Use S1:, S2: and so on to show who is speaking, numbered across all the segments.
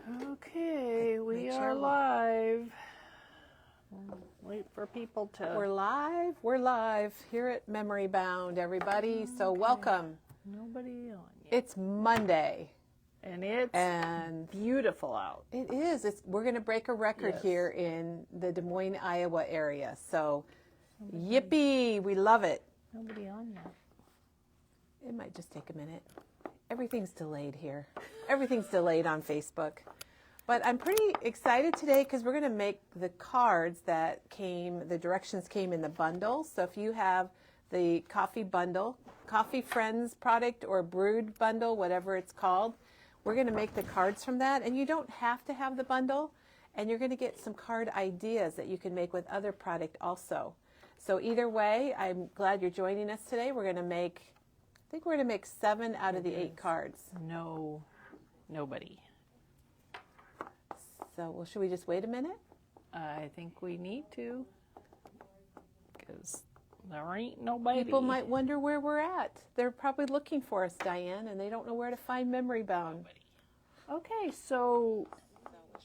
S1: Okay, we are live. Wait for people to...
S2: We're live here at Memory Bound, everybody. So welcome.
S1: Nobody on yet.
S2: It's Monday.
S1: And it's beautiful out.
S2: It is. We're going to break a record here in the Des Moines, Iowa area. So yippee, we love it.
S1: Nobody on yet.
S2: It might just take a minute. Everything's delayed here. Everything's delayed on Facebook. But I'm pretty excited today because we're going to make the cards that the directions came in the bundle. So if you have the coffee bundle, Coffee Friends product or Brewed bundle, whatever it's called, we're going to make the cards from that. And you don't have to have the bundle. And you're going to get some card ideas that you can make with other product also. So either way, I'm glad you're joining us today. We're going to make, I think we're going to make 7 out of the 8 cards.
S1: Nobody.
S2: So, well, should we just wait a minute?
S1: I think we need to, because there ain't nobody.
S2: People might wonder where we're at. They're probably looking for us, Diane, and they don't know where to find Memory Bound.
S1: Okay, so,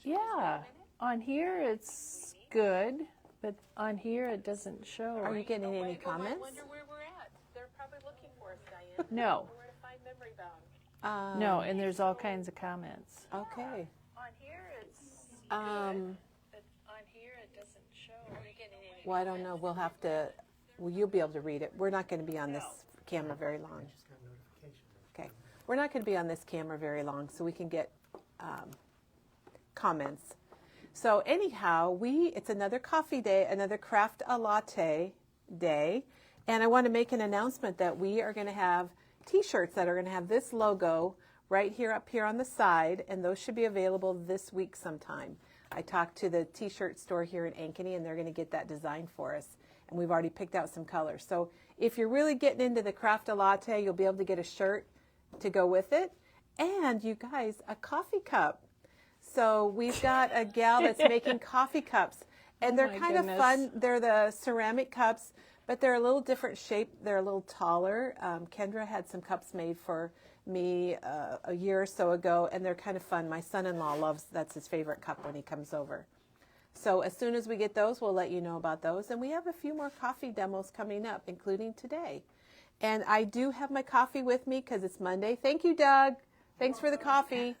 S1: yeah, on here it's good, but on here it doesn't show.
S2: Are you getting any comments?
S3: Wonder where we're at. They're probably looking for us, Diane.
S1: No.
S3: Where to find Memory Bound.
S1: No, and there's all kinds of comments.
S2: Okay.
S3: On here it's
S1: But on here it doesn't show.
S2: Well, I don't know. We'll have to, you'll be able to read it. We're not going to be on this camera very long. Okay. We're not going to be on this camera very long, so we can get comments. So anyhow, it's another coffee day, another craft a latte day, and I want to make an announcement that we are going to have t-shirts that are going to have this logo right here up here on the side, and those should be available this week sometime. I talked to the t-shirt store here in Ankeny, and they're going to get that design for us, and we've already picked out some colors. So if you're really getting into the craft a latte, you'll be able to get a shirt to go with it, and you guys, a coffee cup. So we've got a gal that's making coffee cups, and they're kind of fun. They're the ceramic cups, but they're a little different shape. They're a little taller. Kendra had some cups made for me a year or so ago, and they're kind of fun. My son-in-law that's his favorite cup when he comes over. So as soon as we get those, we'll let you know about those. And we have a few more coffee demos coming up, including today. And I do have my coffee with me because it's Monday. Thank you, Doug. Thanks for the coffee.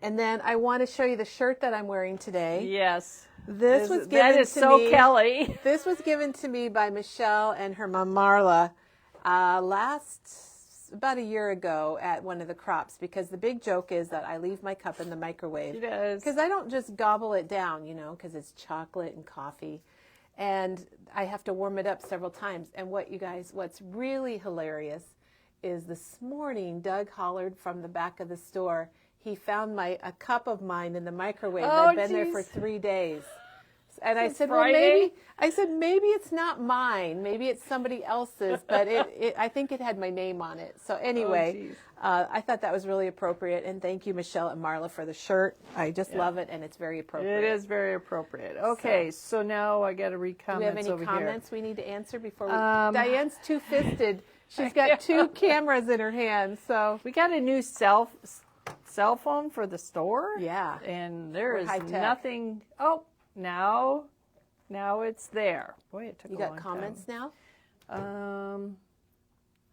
S2: And then I want to show you the shirt that I'm wearing today.
S1: Yes.
S2: That is
S1: so Kelly.
S2: This was given to me by Michelle and her mom Marla about a year ago at one of the crops, because the big joke is that I leave my cup in the microwave.
S1: She does.
S2: Because I don't just gobble it down, because it's chocolate and coffee. And I have to warm it up several times. And what's really hilarious is this morning Doug hollered from the back of the store. He found a cup of mine in the microwave that had been there for 3 days. And I said, maybe it's not mine. Maybe it's somebody else's, but I think it had my name on it. So anyway, I thought that was really appropriate. And thank you, Michelle and Marla, for the shirt. I just love it, and it's very appropriate.
S1: It is very appropriate. Okay, so now I got to read comments over here.
S2: Do we have any comments we need to answer before we... Diane's two-fisted. She's got 2 cameras in her hands, so...
S1: We got a new cell phone for the store.
S2: Yeah.
S1: And there is nothing... Oh, now it's there. Boy, it took a long time.
S2: You got comments now?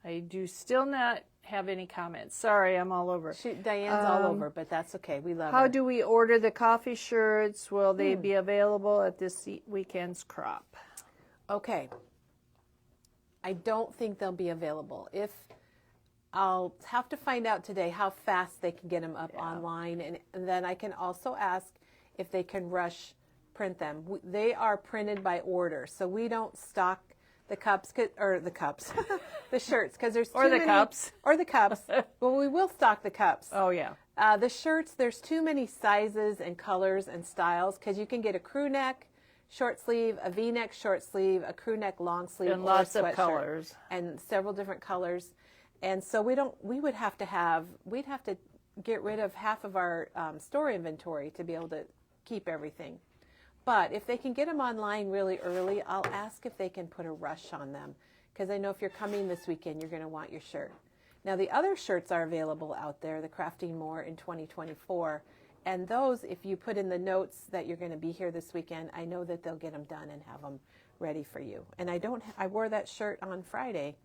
S1: I do still not have any comments. Sorry, I'm all over.
S2: Diane's all over, but that's okay. We love her.
S1: How do we order the coffee shirts? Will they be available at this weekend's crop?
S2: Okay. I don't think they'll be available. I'll have to find out today how fast they can get them up online, and then I can also ask if they can print them. They are printed by order, so we don't stock the cups, the shirts, because there's too many
S1: cups.
S2: Or the cups. Well, we will stock the cups.
S1: Oh, yeah.
S2: The shirts, there's too many sizes and colors and styles, because you can get a crew neck, short sleeve, a V-neck short sleeve, a crew neck long sleeve,
S1: and lots of colors.
S2: And several different colors. And so we'd have to get rid of half of our store inventory to be able to keep everything. But if they can get them online really early, I'll ask if they can put a rush on them, because I know if you're coming this weekend, you're going to want your shirt. Now, the other shirts are available out there, the Crafting More in 2024, And those, if you put in the notes that you're going to be here this weekend, I know that they'll get them done and have them ready for you. And I wore that shirt on Friday,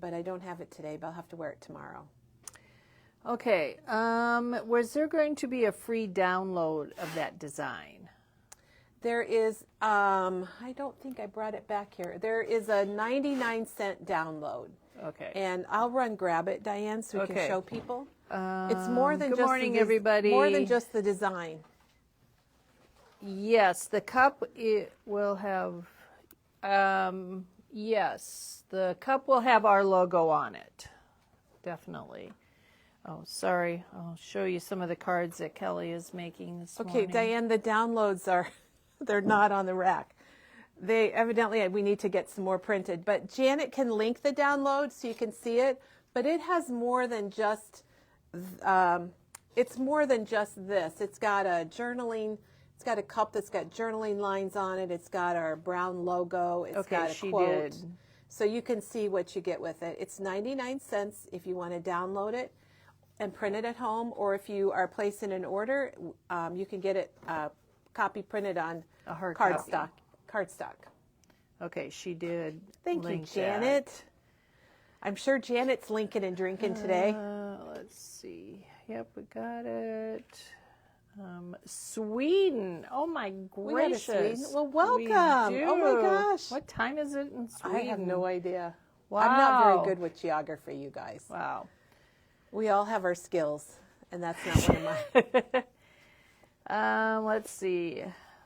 S2: but I don't have it today, but I'll have to wear it tomorrow.
S1: Okay. Was there going to be a free download of that design?
S2: There is, I don't think I brought it back here. There is a 99-cent download.
S1: Okay.
S2: And I'll grab it, Diane, so we can show people. It's more than
S1: good
S2: just
S1: morning, everybody.
S2: More than just the design.
S1: Yes, the cup will have. Yes, the cup will have our logo on it. Definitely. Oh, sorry. I'll show you some of the cards that Kelly is making this morning.
S2: Okay, Diane, the downloads they're not on the rack. They evidently, we need to get some more printed, but Janet can link the download so you can see it, but it has more than just, it's more than just this. It's got a journaling, it's got a cup that's got journaling lines on it. It's got our brown logo. It's got a quote.
S1: Did.
S2: So you can see what you get with it. It's 99 cents if you want to download it and print it at home, or if you are placing an order, you can get it copy printed on
S1: A hard
S2: cardstock.
S1: Okay, she did.
S2: Thank you,
S1: link
S2: Janet.
S1: that.
S2: I'm sure Janet's linking and drinking today.
S1: Let's see. Yep, we got it. Sweden. Oh my
S2: We got a
S1: gracious.
S2: Sweden. Well, welcome.
S1: We
S2: Oh my
S1: do.
S2: gosh.
S1: What time is it in Sweden?
S2: I have no idea.
S1: Wow.
S2: I'm not very good with geography, you guys.
S1: Wow.
S2: We all have our skills, and that's not one of mine.
S1: Let's see.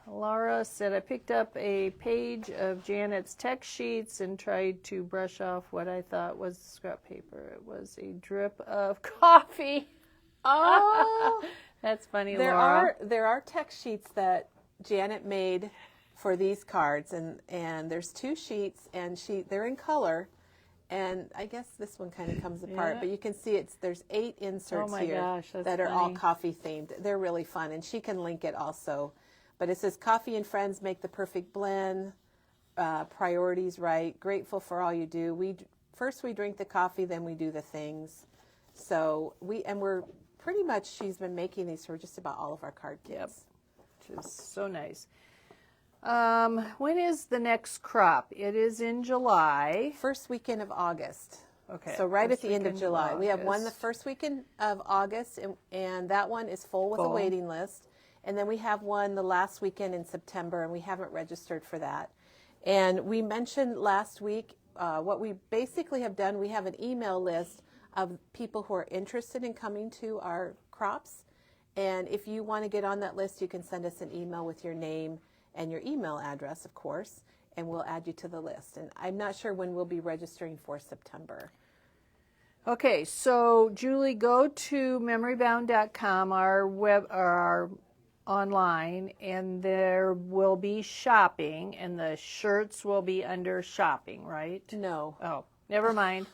S1: Laura said, I picked up a page of Janet's text sheets and tried to brush off what I thought was scrap paper. It was a drip of coffee.
S2: Oh,
S1: That's funny,
S2: there
S1: Laura.
S2: are text sheets that Janet made for these cards, and there's 2 sheets, and they're in color, and I guess this one kind of comes apart,
S1: Yeah.
S2: but you can see there's 8 inserts
S1: Oh my
S2: here
S1: gosh, that's
S2: that are all
S1: funny.
S2: coffee themed. They're really fun, and she can link it also. But it says, coffee and friends make the perfect blend, priorities right, grateful for all you do. First we drink the coffee, then we do the things. So we're pretty much, she's been making these for just about all of our card kits.
S1: Yep. Which is so nice. When is the next crop? It is in July.
S2: First weekend of August.
S1: Okay.
S2: So right at
S1: first
S2: the end of
S1: weekend
S2: July. We have one the
S1: August.
S2: first weekend of August, and that one is full with a
S1: Full.
S2: waiting list. And then we have one the last weekend in September, and we haven't registered for that. And we mentioned last week what we basically have done. We have an email list of people who are interested in coming to our crops. And if you want to get on that list, you can send us an email with your name and your email address, of course, and we'll add you to the list. And I'm not sure when we'll be registering for September.
S1: Okay, so Julie, go to memorybound.com, our online, and there will be shopping, and the shirts will be under shopping, right?
S2: No.
S1: Oh, never mind.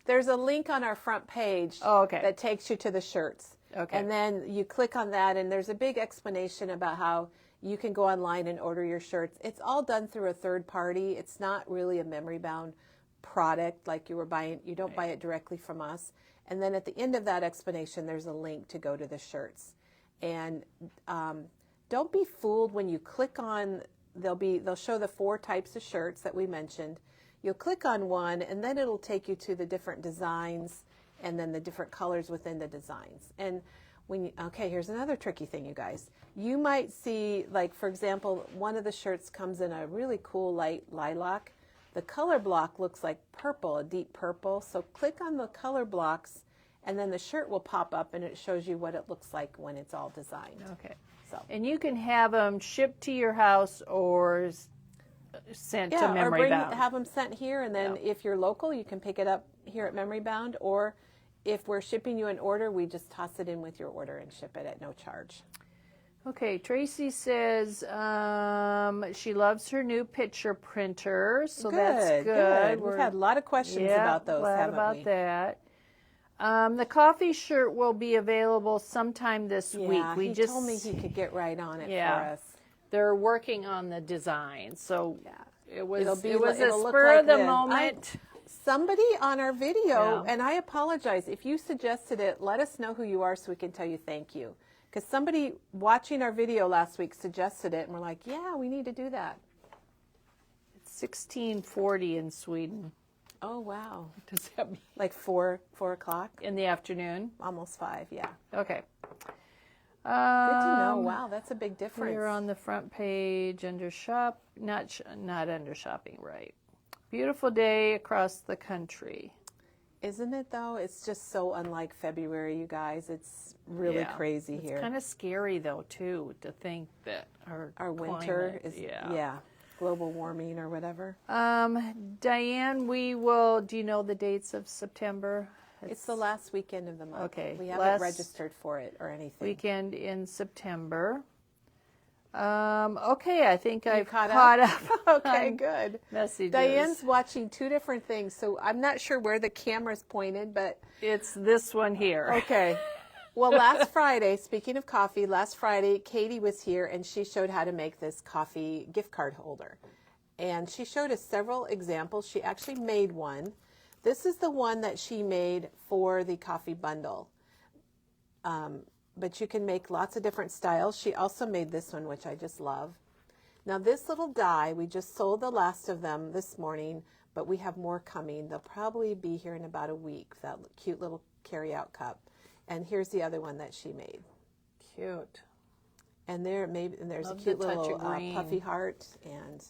S2: There's a link on our front page
S1: Okay.
S2: that takes you to the shirts.
S1: Okay.
S2: And then you click on that, and there's a big explanation about how you can go online and order your shirts. It's all done through a third party. It's not really a memory bound product like you were buying. You don't buy it directly from us. And then at the end of that explanation, there's a link to go to the shirts. And don't be fooled when you click on, they'll show the 4 types of shirts that we mentioned. You'll click on one, and then it'll take you to the different designs and then the different colors within the designs. And okay, here's another tricky thing, you guys. You might see, like, for example, one of the shirts comes in a really cool light lilac. The color block looks like purple, a deep purple. So click on the color blocks, and then the shirt will pop up, and it shows you what it looks like when it's all designed.
S1: Okay.
S2: So.
S1: And you can have them shipped to your house or sent to Memory Bound.
S2: Have them sent here, and then if you're local, you can pick it up here at Memory Bound, or if we're shipping you an order, we just toss it in with your order and ship it at no charge.
S1: Okay, Tracy says she loves her new picture printer, so that's good.
S2: We've had a lot of questions about those, haven't
S1: about
S2: we?
S1: that. The coffee shirt will be available sometime this week.
S2: He told me he could get right on it for us.
S1: They're working on the design, so it was a
S2: it'll look
S1: spur
S2: like
S1: of the
S2: this.
S1: moment.
S2: Somebody on our video, and I apologize, if you suggested it, let us know who you are so we can tell you thank you. Because somebody watching our video last week suggested it, and we're like, yeah, we need to do that.
S1: It's 1640 in Sweden.
S2: Oh, wow.
S1: What does that mean?
S2: Like 4 o'clock?
S1: In the afternoon?
S2: Almost 5, yeah.
S1: Okay.
S2: Good to know. Wow, that's a big difference.
S1: We're on the front page under shop, not under shopping, right. Beautiful day across the country.
S2: Isn't it, though? It's just so unlike February, you guys. It's really crazy here.
S1: It's kind of scary, though, too, to think that our
S2: winter
S1: climate,
S2: is, global warming or whatever.
S1: Diane, do you know the dates of September?
S2: It's the last weekend of the month.
S1: Okay.
S2: We haven't registered for it or anything.
S1: Weekend in September. Okay, I think I've
S2: caught
S1: up.
S2: Okay, good.
S1: Messages.
S2: Diane's watching 2 different things, so I'm not sure where the camera's pointed, but...
S1: It's this one here.
S2: Okay. Well, last Friday, speaking of coffee, last Friday, Katie was here and she showed how to make this coffee gift card holder. And she showed us several examples. She actually made one. This is the one that she made for the coffee bundle. But you can make lots of different styles. She also made this one, which I just love. Now, this little die, we just sold the last of them this morning, but we have more coming. They'll probably be here in about a week, that cute little carry-out cup. And here's the other one that she made.
S1: Cute.
S2: And there's
S1: Love
S2: a cute
S1: the touch
S2: little
S1: of green.
S2: puffy heart. And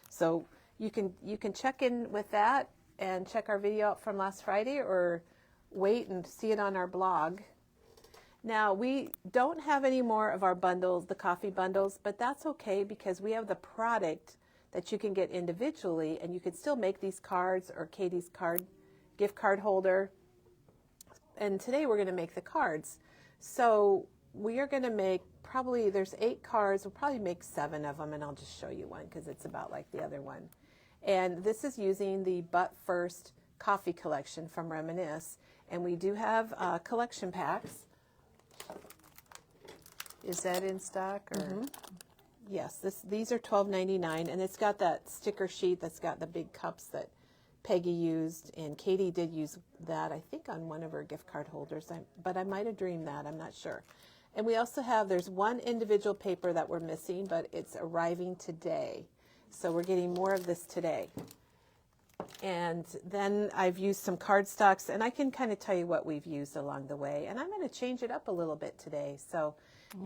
S2: so you can check in with that and check our video out from last Friday, or wait and see it on our blog. Now, we don't have any more of our bundles, the coffee bundles, but that's okay because we have the product that you can get individually, and you can still make these cards or Katie's gift card holder. And today we're going to make the cards. So we are going to make there's 8 cards. We'll probably make 7 of them, and I'll just show you one because it's about like the other one. And this is using the But First coffee collection from Reminisce. And we do have collection packs.
S1: Is that in stock? Or?
S2: Mm-hmm. Yes, these are $12.99, and it's got that sticker sheet that's got the big cups that Peggy used, and Katie did use that, I think, on one of her gift card holders, but I might have dreamed that, I'm not sure. And we also there's one individual paper that we're missing, but it's arriving today. So we're getting more of this today. And then I've used some cardstocks, and I can kind of tell you what we've used along the way. And I'm going to change it up a little bit today. So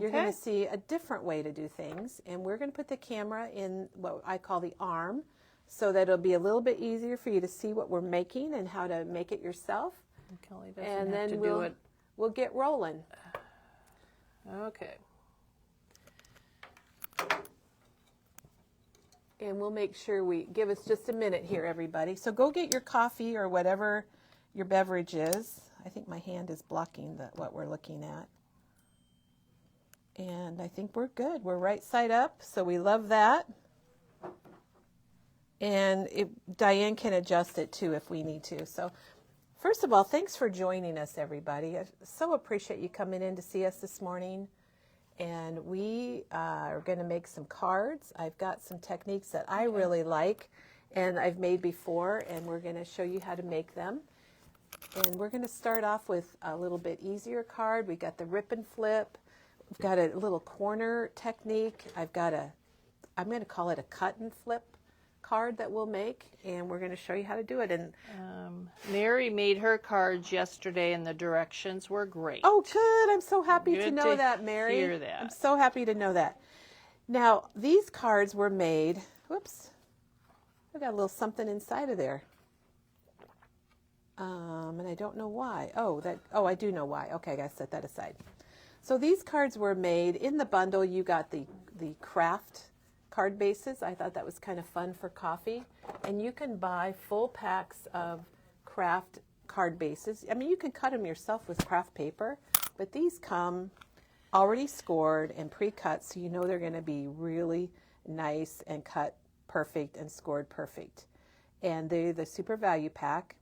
S2: you're going to see a different way to do things. And we're going to put the camera in what I call the arm, so that it'll be a little bit easier for you to see what we're making and how to make it yourself.
S1: Kelly doesn't
S2: And
S1: have
S2: then
S1: to do it.
S2: We'll get rolling.
S1: Okay.
S2: And we'll make sure give us just a minute here, everybody. So go get your coffee or whatever your beverage is. I think my hand is blocking what we're looking at. And I think we're good. We're right side up, so we love that. And Diane can adjust it too if we need to. So first of all, thanks for joining us, everybody. I so appreciate you coming in to see us this morning. And we are going to make some cards. I've got some techniques that I really like and I've made before, and we're going to show you how to make them. And we're going to start off with a little bit easier card. We got the rip and flip. We've got a little corner technique. I'm going to call it a cut and flip card that we'll make, and we're going to show you how to do it. And
S1: Mary made her cards yesterday, and the directions were great.
S2: Oh, good. I'm so happy to
S1: Good
S2: know
S1: to
S2: that, Mary.
S1: hear that.
S2: I'm so happy to know that. Now, these cards were made, whoops, I got a little something inside of there. And I don't know why. I do know why. Okay, I got to set that aside. So these cards were made in the bundle. You got the craft card bases. I thought that was kind of fun for coffee. And you can buy full packs of craft card bases. I mean, you can cut them yourself with craft paper, but these come already scored and pre-cut, so you know they're going to be really nice and cut perfect and scored perfect. And they're the super value pack.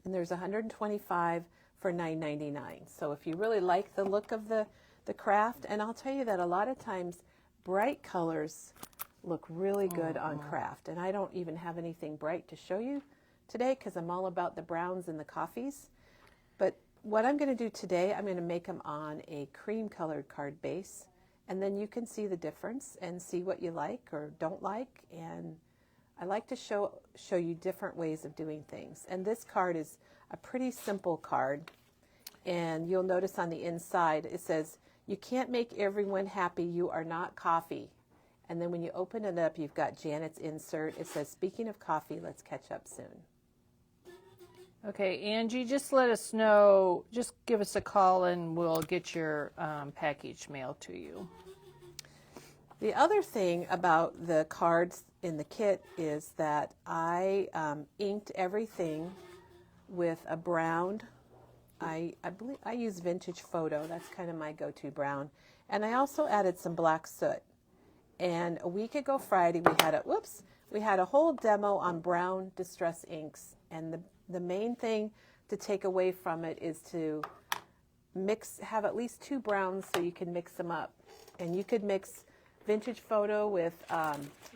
S2: And there's 125 for $9.99. So if you really like the look of the craft, and I'll tell you that a lot of times bright colors look really good on craft. And I don't even have anything bright to show you today because I'm all about the browns and the coffees. But what I'm going to do today, I'm going to make them on a cream colored card base, and then you can see the difference and see what you like or don't like. And I like to show you different ways of doing things. And this card is a pretty simple card. And you'll notice on the inside, it says, "You can't make everyone happy. You are not coffee." And then when you open it up, you've got Janet's insert. It says, "Speaking of coffee, let's catch up soon."
S1: Okay, Angie, just let us know. Just give us a call and we'll get your package mailed to you.
S2: The other thing about the cards in the kit is that I inked everything with a brown. I believe I use Vintage Photo. That's kind of my go-to brown. And I also added some black soot. And a week ago Friday, we had a whole demo on brown distress inks. And the main thing to take away from it is to have at least 2 browns so you can mix them up. And you could mix Vintage Photo with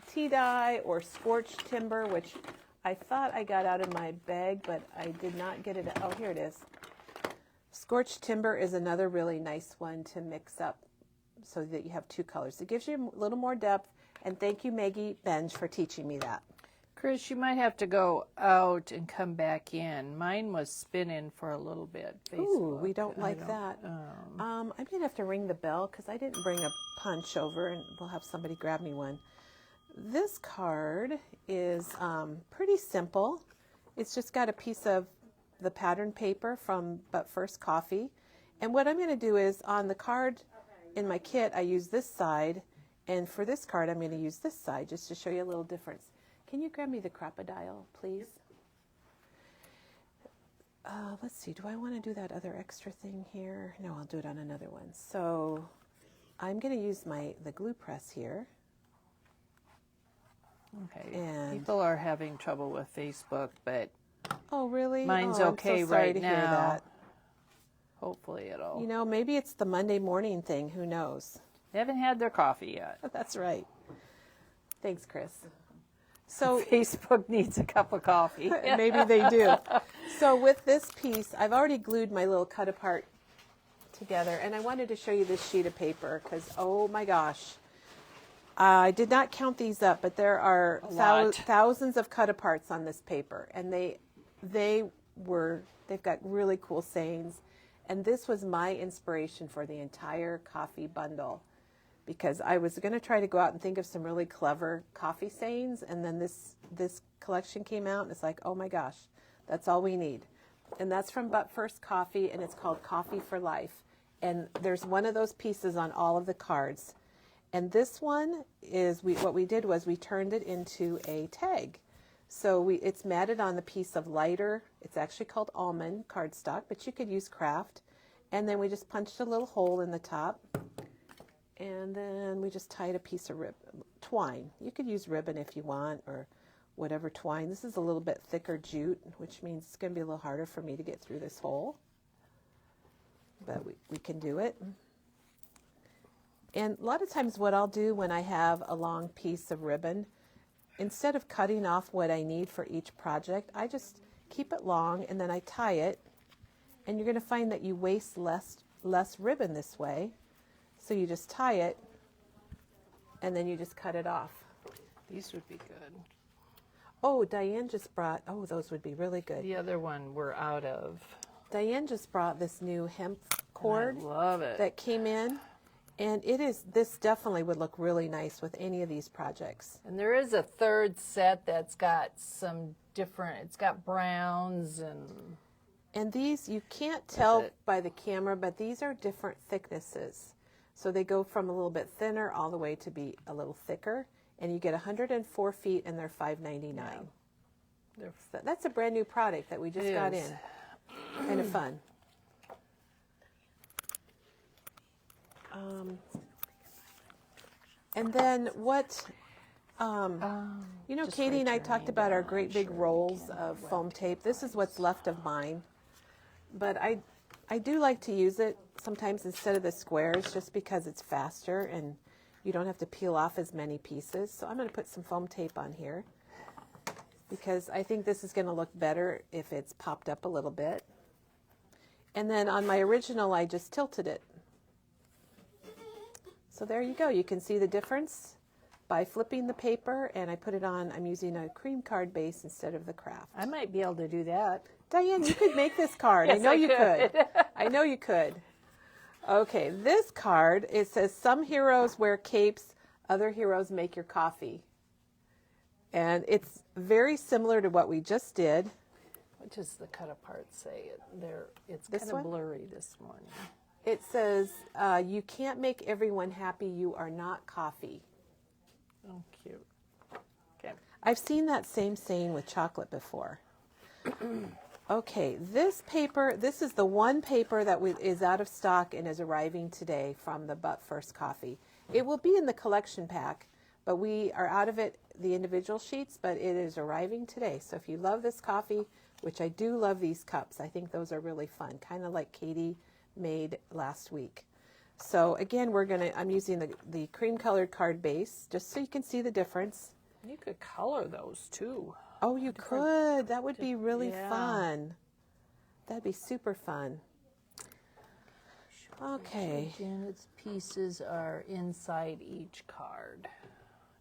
S2: tea dye or scorched timber, which I thought I got out of my bag, but I did not get it. Oh, here it is. Scorched timber is another really nice one to mix up so that you have 2 colors. It gives you a little more depth, and thank you, Maggie Benj, for teaching me that.
S1: Chris, you might have to go out and come back in. Mine was spinning for a little bit.
S2: Ooh, we don't like that. I'm going to have to ring the bell because I didn't bring a punch over, and we'll have somebody grab me one. This card is pretty simple. It's just got a piece of the pattern paper from But First Coffee. And what I'm going to do is on the card in my kit, I use this side. And for this card, I'm going to use this side just to show you a little difference. Can you grab me the crocodile, please? Let's see. Do I want to do that other extra thing here? No, I'll do it on another one. So I'm going to use the glue press here.
S1: Okay.
S2: And
S1: people are having trouble with Facebook, but
S2: oh, really?
S1: Mine's okay
S2: I'm so sorry
S1: right
S2: to
S1: now.
S2: hear that.
S1: Hopefully it'll.
S2: You know, maybe it's the Monday morning thing. Who knows?
S1: They haven't had their coffee yet.
S2: That's right. Thanks, Chris. So
S1: Facebook needs a cup of coffee.
S2: maybe they do. So with this piece, I've already glued my little cut apart together, and I wanted to show you this sheet of paper because, oh my gosh, I did not count these up, but there are thousands of cut aparts on this paper, and they've got really cool sayings, and this was my inspiration for the entire coffee bundle. Because I was going to try to go out and think of some really clever coffee sayings, and then this collection came out, and it's like, oh my gosh, that's all we need. And that's from But First Coffee, and it's called Coffee for Life. And there's one of those pieces on all of the cards. And this one is, what we did was we turned it into a tag. So it's matted on the piece of lighter, it's actually called almond cardstock, but you could use craft. And then we just punched a little hole in the top. And then we just tied a piece of twine. You could use ribbon if you want, or whatever twine. This is a little bit thicker jute, which means it's going to be a little harder for me to get through this hole. But we can do it. And a lot of times what I'll do when I have a long piece of ribbon, instead of cutting off what I need for each project, I just keep it long and then I tie it. And you're going to find that you waste less ribbon this way. So you just tie it, and then you just cut it off.
S1: These would be good.
S2: Oh, Diane just brought, those would be really good.
S1: The other one we're out of.
S2: Diane just brought this new hemp cord.
S1: I love it.
S2: That came in, and this definitely would look really nice with any of these projects.
S1: And there is a third set that's got some different, it's got browns
S2: And these, you can't tell by the camera, but these are different thicknesses. So they go from a little bit thinner all the way to be a little thicker. And you get 104 feet, and they're $5.99. Yeah. That's a brand new product that we just got in. Kind of fun. And then what, Katie and I talked about our great big rolls of foam tape. This is what's left of mine. But I do like to use it sometimes instead of the squares just because it's faster and you don't have to peel off as many pieces. So I'm going to put some foam tape on here because I think this is going to look better if it's popped up a little bit. And then on my original, I just tilted it. So there you go. You can see the difference by flipping the paper, and I put it on. I'm using a cream card base instead of the craft.
S1: I might be able to do that.
S2: Diane, you could make this card.
S1: Yes,
S2: I know you
S1: could.
S2: could. I know you could. Okay, this card, it says, some heroes wear capes, other heroes make your coffee. And it's very similar to what we just did.
S1: What does the cut apart say? It's
S2: This
S1: kind of
S2: one?
S1: blurry this morning.
S2: It says, you can't make everyone happy, you are not coffee.
S1: Oh, cute. Okay.
S2: I've seen that same saying with chocolate before. Okay, this paper, this is the one paper that is out of stock and is arriving today from the But First Coffee. It will be in the collection pack, but we are out of it, the individual sheets, but it is arriving today. So if you love this coffee, which I do love these cups, I think those are really fun, kind of like Katie made last week. So again, I'm using the cream colored card base, just so you can see the difference.
S1: You could color those too.
S2: Oh, you could. That would be really
S1: yeah.
S2: fun. That'd be super fun. Okay.
S1: Janet's pieces are inside each card.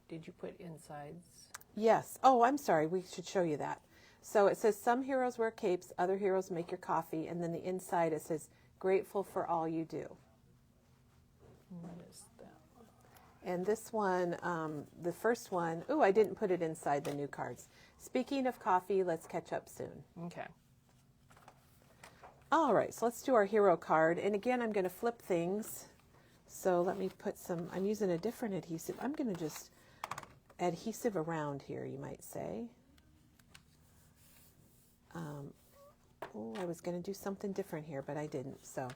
S1: Did you put insides?
S2: Yes. Oh, I'm sorry. We should show you that. So it says, some heroes wear capes, other heroes make your coffee. And then the inside, it says, grateful for all you do.
S1: What is that one?
S2: And this one, the first one, oh, I didn't put it inside the new cards. Speaking of coffee, let's catch up soon.
S1: Okay.
S2: All right, so let's do our hero card. And again, I'm going to flip things. So let me put some, I'm using a different adhesive. I'm going to just adhesive around here, you might say. Oh, I was going to do something different here, but I didn't. So,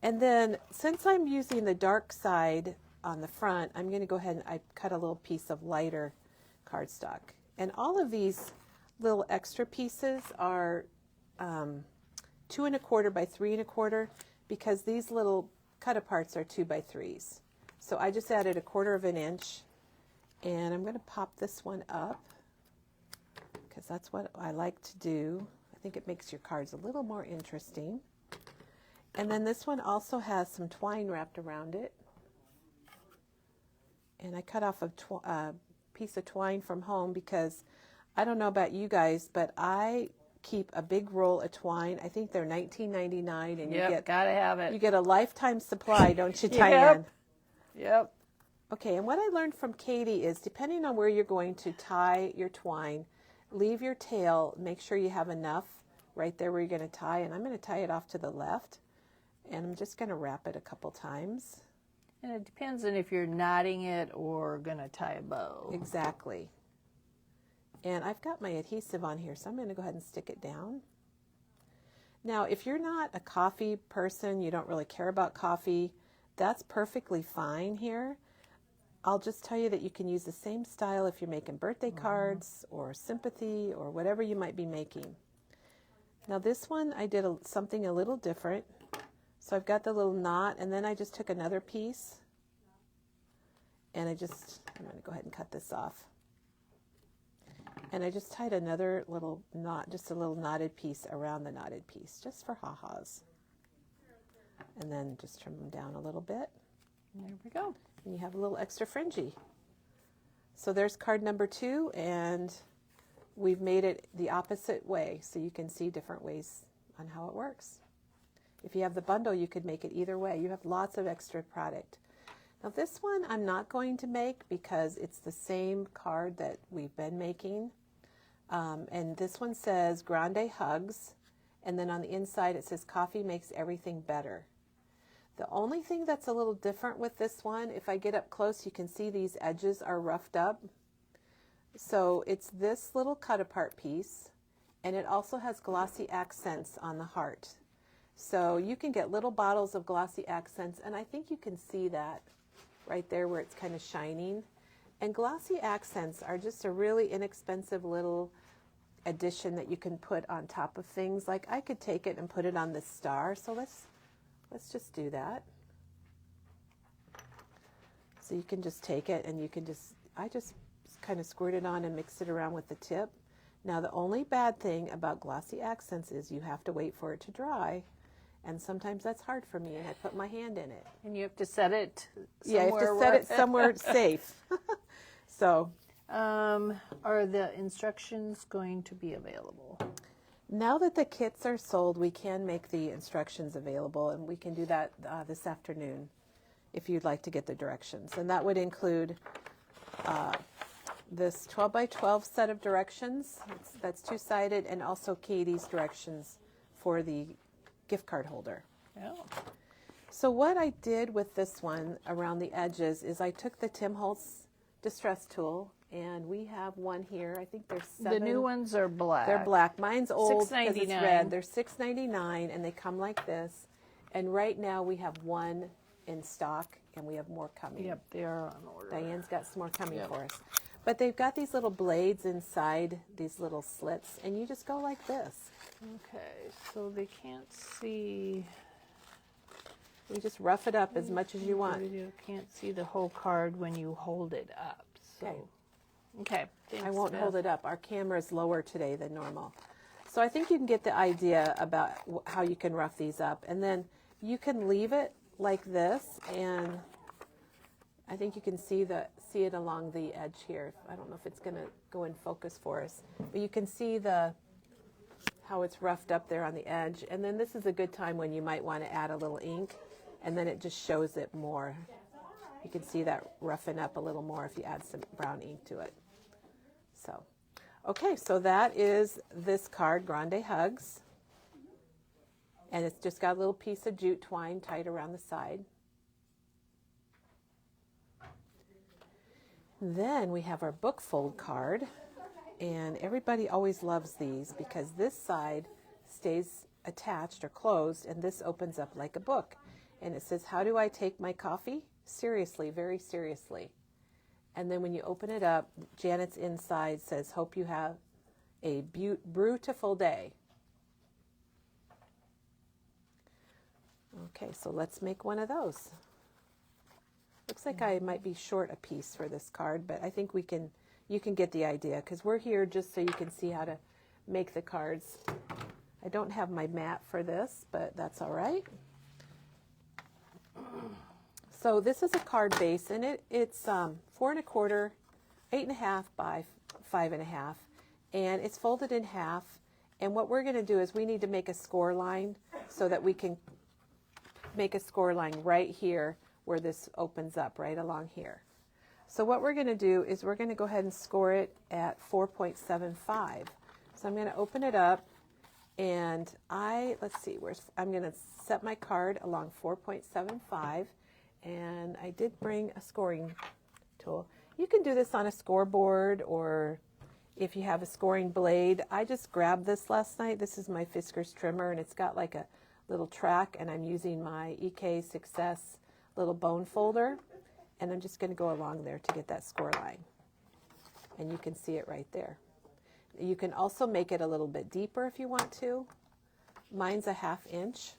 S2: and then since I'm using the dark side on the front, I'm going to go ahead and I cut a little piece of lighter cardstock. And all of these little extra pieces are 2 1/4 by 3 1/4 because these little cut aparts are 2 by 3s. So I just added 1/4 inch, and I'm going to pop this one up because that's what I like to do. I think it makes your cards a little more interesting. And then this one also has some twine wrapped around it. And I cut off a piece of twine from home because I don't know about you guys, but I keep a big roll of twine. I think they're $19.99, and
S1: Gotta have it.
S2: you get a lifetime supply, don't you, Diane?
S1: Yep.
S2: Okay, and what I learned from Katie is, depending on where you're going to tie your twine, leave your tail, make sure you have enough right there where you're going to tie, and I'm going to tie it off to the left, and I'm just going to wrap it a couple times.
S1: And it depends on if you're knotting it or going to tie a bow.
S2: Exactly. And I've got my adhesive on here, so I'm going to go ahead and stick it down. Now, if you're not a coffee person, you don't really care about coffee, that's perfectly fine here. I'll just tell you that you can use the same style if you're making birthday cards or sympathy or whatever you might be making. Now this one, I did something a little different. So I've got the little knot, and then I just took another piece, and I'm going to go ahead and cut this off. And I just tied another little knot, just a little knotted piece around the knotted piece, just for ha-has. And then just trim them down a little bit.
S1: There we go.
S2: And you have a little extra fringy. So there's card number 2, and we've made it the opposite way, so you can see different ways on how it works. If you have the bundle, you could make it either way. You have lots of extra product. Now this one I'm not going to make because it's the same card that we've been making. And this one says Grande Hugs, and then on the inside it says coffee makes everything better. The only thing that's a little different with this one, if I get up close, you can see these edges are roughed up. So it's this little cut apart piece, and it also has glossy accents on the heart. So you can get little bottles of glossy accents, and I think you can see that right there where it's kind of shining. And glossy accents are just a really inexpensive little addition that you can put on top of things. Like I could take it and put it on this star. So let's just do that. So you can just take it and you can I just kind of squirt it on and mix it around with the tip. Now the only bad thing about glossy accents is you have to wait for it to dry. And sometimes that's hard for me, and I put my hand in it.
S1: And you have to set it
S2: Yeah,
S1: somewhere.
S2: you have to set it somewhere safe. So
S1: are the instructions going to be available?
S2: now that the kits are sold, we can make the instructions available, and we can do that this afternoon if you'd like to get the directions. And that would include this 12 by 12 set of directions. That's two-sided, and also Katie's directions for the gift card holder.
S1: Oh.
S2: So what I did with this one around the edges is I took the Tim Holtz distress tool, and we have one here. I think there's 7.
S1: The new ones are black.
S2: They're black. Mine's old because it's
S1: $6.99.
S2: red. They're $6.99, and they come like this. And right now we have one in stock, and we have more coming.
S1: Yep, they are on order.
S2: Diane's got some more coming for us. But they've got these little blades inside these little slits, and you just go like this.
S1: Okay, so they can't see.
S2: You just rough it up as much as you want.
S1: You can't see the whole card when you hold it up. So, okay.
S2: I won't hold it up. Our camera is lower today than normal. So I think you can get the idea about how you can rough these up. And then you can leave it like this, and I think you can see it along the edge here. I don't know if it's going to go in focus for us, but you can see how it's roughed up there on the edge. And then this is a good time when you might want to add a little ink, and then it just shows it more. You can see that roughen up a little more if you add some brown ink to it. So, okay, so that is this card, Grande Hugs. And it's just got a little piece of jute twine tied around the side. Then we have our book fold card, and everybody always loves these because this side stays attached or closed, and this opens up like a book. And it says, "How do I take my coffee? Seriously, very seriously." And then when you open it up, Janet's inside says, "Hope you have a beautiful day." Okay, so let's make one of those. Looks like I might be short a piece for this card, but I think you can get the idea, because we're here just so you can see how to make the cards. I don't have my mat for this, but that's all right. So this is a card base, and it's 4 1/4, 8 1/2 by 5 1/2, and it's folded in half. And what we're going to do is we need to make a score line so that we can make a score line right here where this opens up, right along here. So what we're going to do is we're going to go ahead and score it at 4.75. So I'm going to open it up, and let's see, I'm going to set my card along 4.75, and I did bring a scoring tool. You can do this on a scoreboard, or if you have a scoring blade. I just grabbed this last night. This is my Fiskars trimmer, and it's got like a little track, and I'm using my EK Success little bone folder, and I'm just going to go along there to get that score line, and you can see it right there. You can also make it a little bit deeper if you want to. Mine's a 1/2 inch,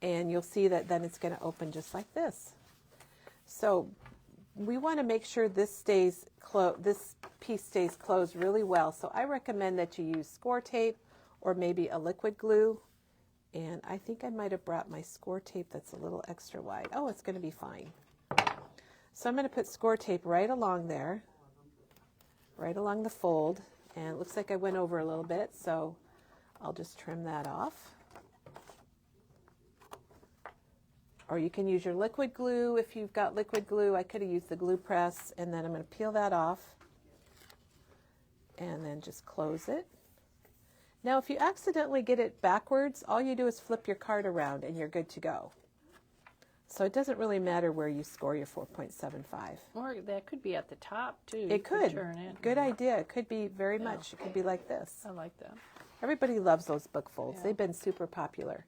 S2: and you'll see that then it's going to open just like this. So we want to make sure this piece stays closed really well, so I recommend that you use score tape or maybe a liquid glue. And I think I might have brought my score tape that's a little extra wide. Oh, it's going to be fine. So I'm going to put score tape right along there, right along the fold. And it looks like I went over a little bit, so I'll just trim that off. Or you can use your liquid glue if you've got liquid glue. I could have used the glue press, and then I'm going to peel that off and then just close it. Now, if you accidentally get it backwards, all you do is flip your card around and you're good to go. So it doesn't really matter where you score your 4.75.
S1: Or that could be at the top, too.
S2: It could.
S1: Turn it.
S2: Good idea. It could be very much. It could be like this.
S1: I like that.
S2: Everybody loves those book folds. They've been super popular.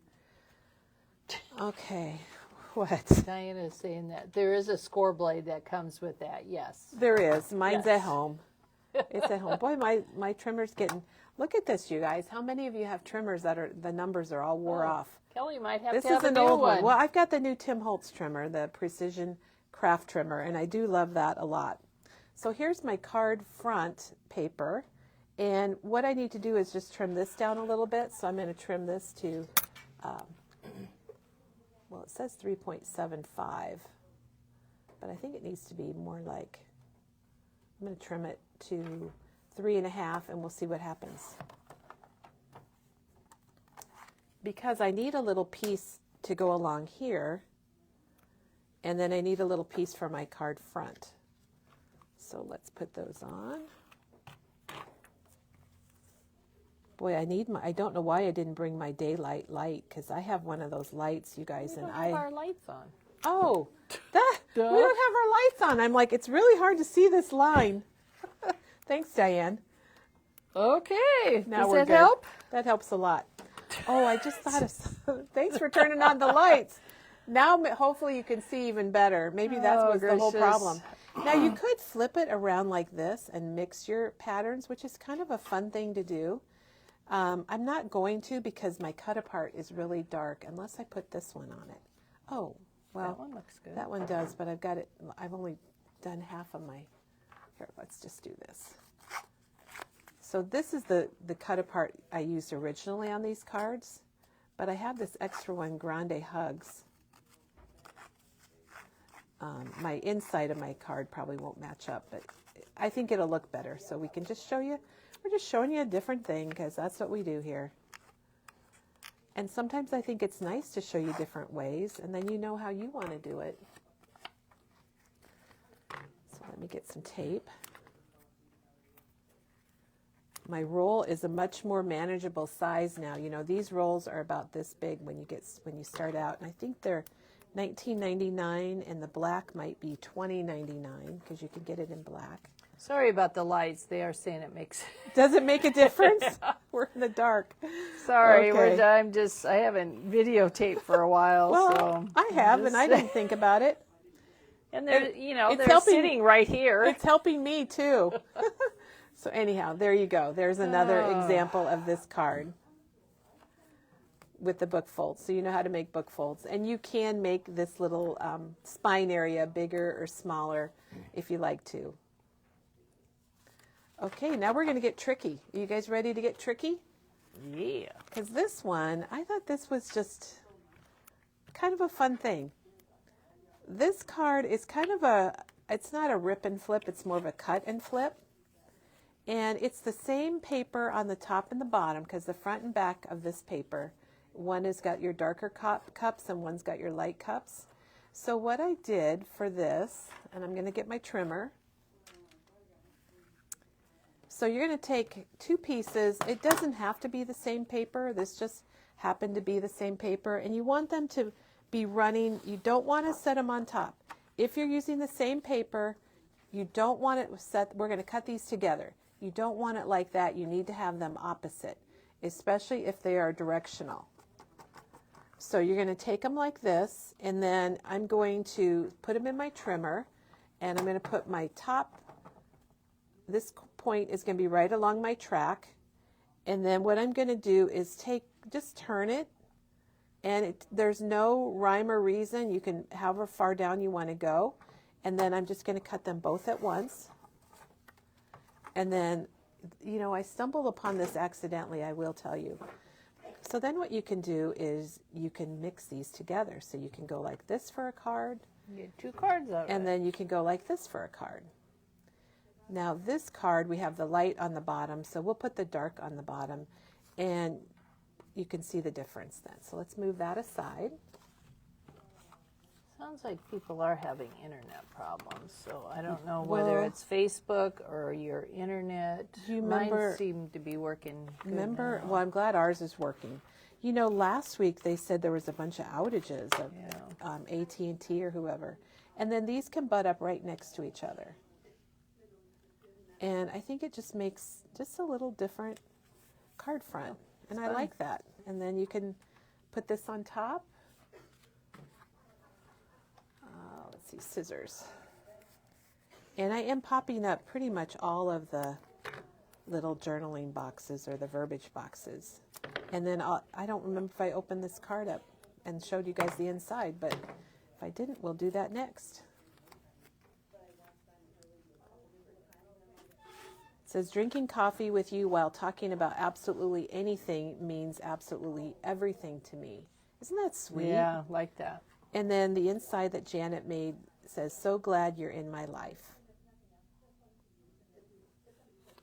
S2: Okay. What?
S1: Diana is saying that. There is a score blade that comes with that, yes.
S2: There is. Mine's
S1: Yes.
S2: at home. It's at home. Boy, my trimmer's getting... Look at this, you guys. How many of you have trimmers that the numbers are all wore off?
S1: Kelly might have
S2: This
S1: to have
S2: is
S1: a
S2: an
S1: new
S2: old one.
S1: one.
S2: Well, I've got the new Tim Holtz trimmer, the Precision Craft Trimmer, and I do love that a lot. So here's my card front paper, and what I need to do is just trim this down a little bit. So I'm going to trim this to well, it says 3.75, but I think it needs to be more like, I'm going to trim it to 3.5 and we'll see what happens. Because I need a little piece to go along here, and then I need a little piece for my card front. So let's put those on. Boy, I don't know why I didn't bring my daylight light, because I have one of those lights, you guys,
S1: We
S2: and
S1: don't have our lights on.
S2: Oh, we
S1: Duh.
S2: don't have our lights on. I'm like, it's really hard to see this line. Thanks, Diane.
S1: Okay.
S2: Now
S1: Does
S2: we're
S1: that
S2: good.
S1: help?
S2: That helps a lot. Oh, I just thought of thanks for turning on the lights. Now, hopefully you can see even better. Maybe that was the whole
S1: gracious.
S2: problem. Now, you could flip it around like this and mix your patterns, which is kind of a fun thing to do. I'm not going to, because my cut apart is really dark, unless I put this one on it. Oh, well,
S1: That one looks good.
S2: that one does, but I've only done half of my, here, let's just do this. So this is the cut apart I used originally on these cards, but I have this extra one, Grande Hugs. My inside of my card probably won't match up, but I think it'll look better. So we can just show you, we're just showing you a different thing, because that's what we do here. And sometimes I think it's nice to show you different ways, and then you know how you want to do it. So let me get some tape. My roll is a much more manageable size now. You know, these rolls are about this big when you start out, and I think they're $19.99, and the black might be $20.99, because you can get it in black.
S1: Sorry about the lights. They are saying it makes.
S2: Does it make a difference? We're in the dark.
S1: Sorry,
S2: Okay.
S1: I haven't videotaped for a while.
S2: Well,
S1: so
S2: I have, and I didn't think about it.
S1: And they're,
S2: it's
S1: they're
S2: helping-
S1: sitting right here.
S2: It's helping me too. So anyhow, there you go. There's another example of this card with the book folds. So you know how to make book folds. And you can make this little spine area bigger or smaller if you like to. Okay, now we're going to get tricky. Are you guys ready to get tricky?
S1: Yeah.
S2: Because this one, I thought this was just kind of a fun thing. This card is kind of it's not a rip and flip, it's more of a cut and flip. And it's the same paper on the top and the bottom, because the front and back of this paper, one has got your darker cups and one's got your light cups. So what I did for this, and I'm going to get my trimmer. So you're going to take two pieces. It doesn't have to be the same paper. This just happened to be the same paper. And you want them to be running. You don't want to set them on top. If you're using the same paper, you don't want it set. We're going to cut these together. You don't want it like that. You need to have them opposite, especially if they are directional. So you're going to take them like this, and then I'm going to put them in my trimmer, and I'm going to put my top, this point is going to be right along my track, and then what I'm going to do is just turn it, and there's no rhyme or reason. You can, however far down you want to go, and then I'm just going to cut them both at once. And then, I stumbled upon this accidentally, I will tell you. So then what you can do is you can mix these together. So you can go like this for a card.
S1: You get two cards out of
S2: And
S1: it.
S2: then you can go like this for a card. Now this card, we have the light on the bottom, so we'll put the dark on the bottom, and you can see the difference then. So let's move that aside.
S1: Sounds like people are having internet problems, so I don't know whether it's Facebook or your internet.
S2: Do you remember?
S1: Mine seemed to be working good
S2: Remember?
S1: now.
S2: Well, I'm glad ours is working. Last week they said there was a bunch of outages of AT&T or whoever, and then these can butt up right next to each other. And I think it just makes just a little different card front, and I like that. And then you can put this on top. Let's see, scissors. And I am popping up pretty much all of the little journaling boxes or the verbiage boxes. And then I don't remember if I opened this card up and showed you guys the inside, but if I didn't, we'll do that next. It says, drinking coffee with you while talking about absolutely anything means absolutely everything to me. Isn't that sweet?
S1: Yeah, like that.
S2: And then the inside that Janet made says, "So glad you're in my life."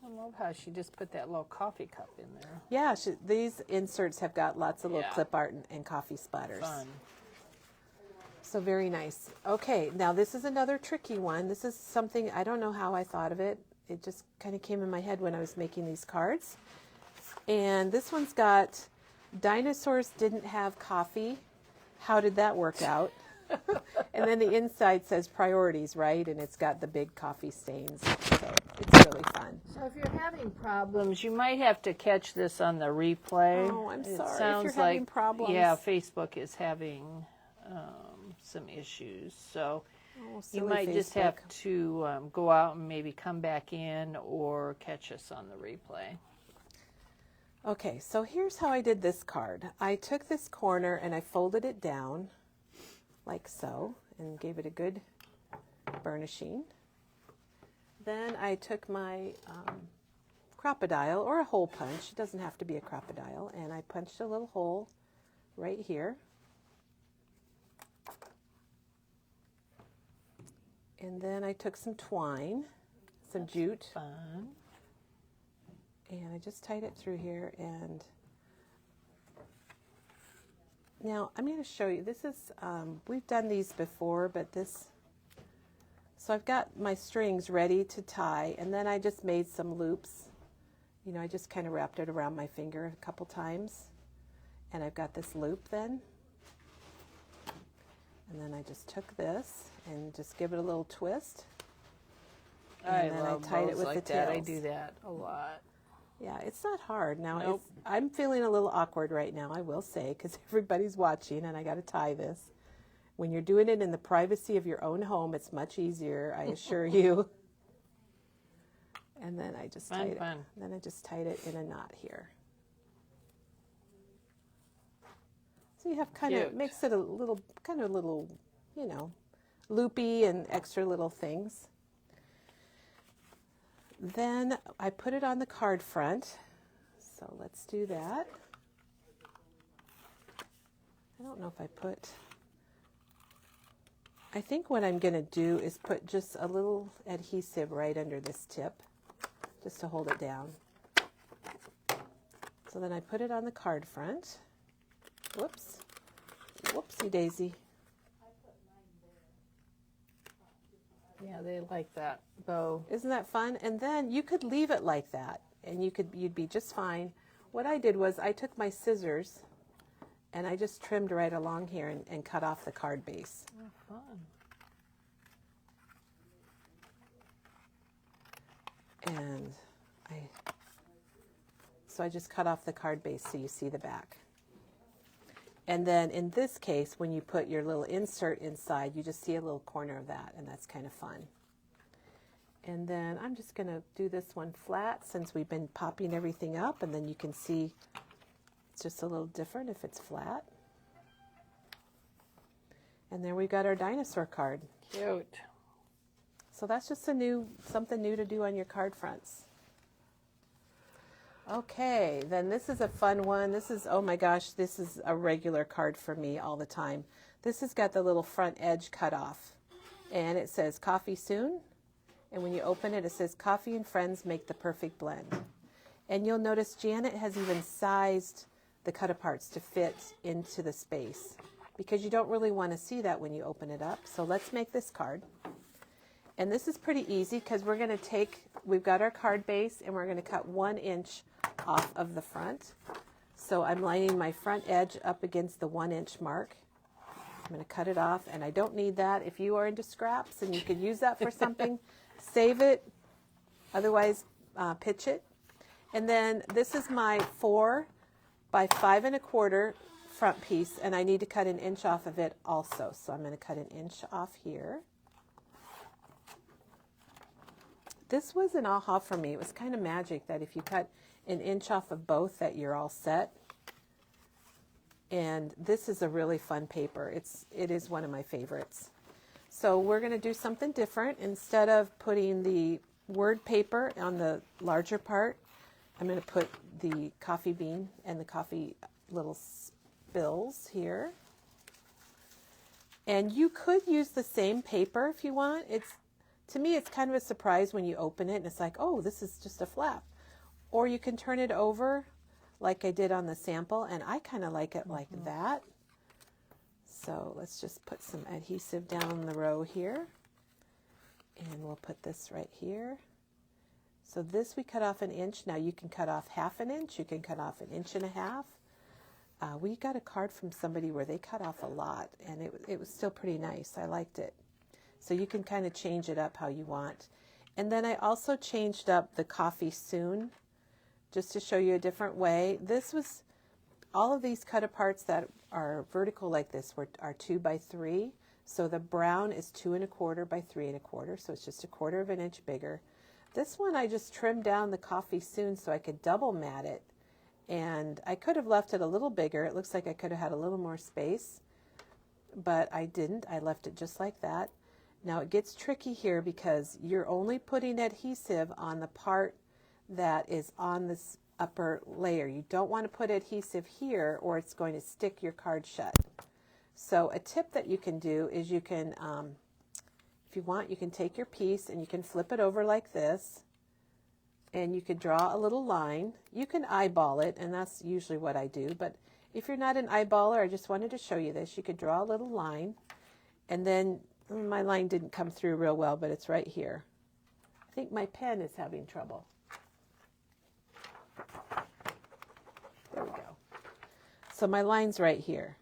S1: I love how she just put that little coffee cup in there.
S2: Yeah, these inserts have got lots of little
S1: Yeah.
S2: clip art and coffee splatters.
S1: Fun.
S2: So very nice. Okay, now this is another tricky one. This is something, I don't know how I thought of it. It just kind of came in my head when I was making these cards. And this one's got, dinosaurs didn't have coffee. How did that work out? And then the inside says priorities, right? And it's got the big coffee stains. So it's really fun.
S1: So if you're having problems, you might have to catch this on the replay.
S2: Oh, I'm
S1: It
S2: sorry if
S1: sounds
S2: you're
S1: like,
S2: having problems.
S1: Yeah, Facebook is having some issues. So
S2: Oh,
S1: you
S2: silly
S1: might just
S2: Facebook.
S1: have to go out and maybe come back in or catch us on the replay.
S2: Okay, so here's how I did this card. I took this corner and I folded it down like so and gave it a good burnishing. Then I took my crocodile or a hole punch. It doesn't have to be a crocodile. And I punched a little hole right here. And then I took some twine, some jute.
S1: Fun.
S2: And I just tied it through here. And now I'm going to show you. This is, we've done these before, but this, so I've got my strings ready to tie. And then I just made some loops. You know, I just kind of wrapped it around my finger a couple times. And I've got this loop then. And then I just took this and just give it a little twist.
S1: I
S2: And then I
S1: love
S2: tied it
S1: bows
S2: with
S1: like
S2: the
S1: that. I
S2: tails.
S1: do that a lot.
S2: Yeah, it's not hard. Now,
S1: Nope.
S2: I'm feeling a little awkward right now, I will say, because everybody's watching and I got to tie this. When you're doing it in the privacy of your own home, it's much easier, I assure you. And then I just
S1: Fun,
S2: tied it.
S1: fun.
S2: Then I just tied it in a knot here. So you have kind of,
S1: Cute.
S2: makes it a little, kind of a little, you know, loopy and extra little things. Then I put it on the card front. So let's do that. I don't know if I put, I think what I'm going to do is put just a little adhesive right under this tip, just to hold it down. So then I put it on the card front. Whoops. Whoopsie daisy.
S1: Yeah, they like that bow.
S2: Isn't that fun? And then you could leave it like that and you'd be just fine. What I did was I took my scissors and I just trimmed right along here and cut off the card base.
S1: Oh, fun.
S2: And so I just cut off the card base so you see the back. And then in this case, when you put your little insert inside, you just see a little corner of that, and that's kind of fun. And then I'm just going to do this one flat since we've been popping everything up, and then you can see it's just a little different if it's flat. And there we got our dinosaur card.
S1: Cute.
S2: So that's just something new to do on your card fronts. Okay, then this is a fun one. This is, oh my gosh, this is a regular card for me all the time. This has got the little front edge cut off. And it says, "Coffee soon." And when you open it, it says, "Coffee and friends make the perfect blend." And you'll notice Janet has even sized the cut-aparts to fit into the space, because you don't really want to see that when you open it up. So let's make this card. And this is pretty easy because we're going to we've got our card base and we're going to cut 1 inch off of the front. So I'm lining my front edge up against the 1 inch mark. I'm going to cut it off, and I don't need that. If you are into scraps and you could use that for something, save it. Otherwise, pitch it. And then this is my 4 by 5 1/4 front piece, and I need to cut 1 inch off of it also. So I'm going to cut 1 inch off here. This was an aha for me. It was kind of magic that if you cut 1 inch off of both, that you're all set. And this is a really fun paper. It is one of my favorites. So we're going to do something different. Instead of putting the word paper on the larger part, I'm going to put the coffee bean and the coffee little bills here. And you could use the same paper if you want. To me, it's kind of a surprise when you open it and it's like, oh, this is just a flap. Or you can turn it over like I did on the sample, and I kind of like it like that. So let's just put some adhesive down the row here. And we'll put this right here. So this we cut off 1 inch. Now you can cut off 1/2 inch. You can cut off 1.5 inches. We got a card from somebody where they cut off a lot, and it was still pretty nice. I liked it. So you can kind of change it up how you want. And then I also changed up the coffee soon, just to show you a different way. This was, all of these cut aparts that are vertical like this are 2 by 3. So the brown is 2 1/4 by 3 1/4. So it's just 1/4 of an inch bigger. This one I just trimmed down the coffee soon so I could double mat it. And I could have left it a little bigger. It looks like I could have had a little more space, but I didn't. I left it just like that. Now it gets tricky here because you're only putting adhesive on the part that is on this upper layer. You don't want to put adhesive here or it's going to stick your card shut. So a tip that you can do is you can, if you want, you can take your piece and you can flip it over like this. And you could draw a little line. You can eyeball it, and that's usually what I do. But if you're not an eyeballer, I just wanted to show you this. You could draw a little line, and then my line didn't come through real well, but it's right here. I think my pen is having trouble. There we go. So my line's right here.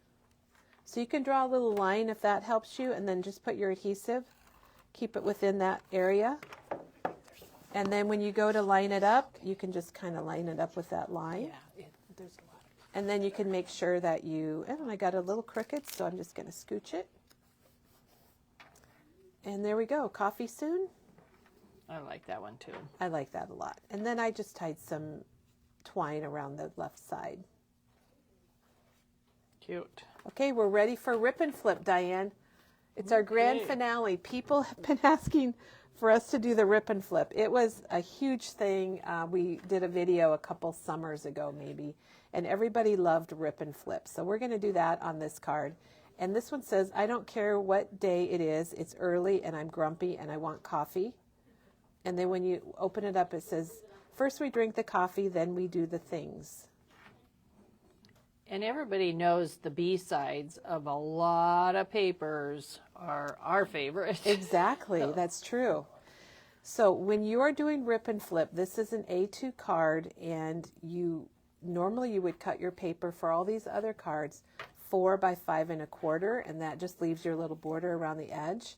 S2: So you can draw a little line if that helps you, and then just put your adhesive. Keep it within that area. And then when you go to line it up, you can just kind of line it up with that line.
S1: Yeah, there's a lot.
S2: And then you can make sure that I got a little crooked, so I'm just going to scooch it. And there we go, coffee soon.
S1: I like that one too.
S2: I like that a lot. And then I just tied some twine around the left side.
S1: Cute.
S2: Okay, we're ready for Rip and Flip, Diane. It's our grand finale. People have been asking for us to do the Rip and Flip. It was a huge thing. We did a video a couple summers ago maybe, and everybody loved Rip and Flip. So we're going to do that on this card. And this one says, I don't care what day it is, it's early and I'm grumpy and I want coffee. And then when you open it up, it says, first we drink the coffee, then we do the things.
S1: And everybody knows the B-sides of a lot of papers are our favorite.
S2: Exactly, that's true. So when you are doing Rip and Flip, this is an A2 card, and normally you would cut your paper for all these other cards 4 by 5 1/4, and that just leaves your little border around the edge.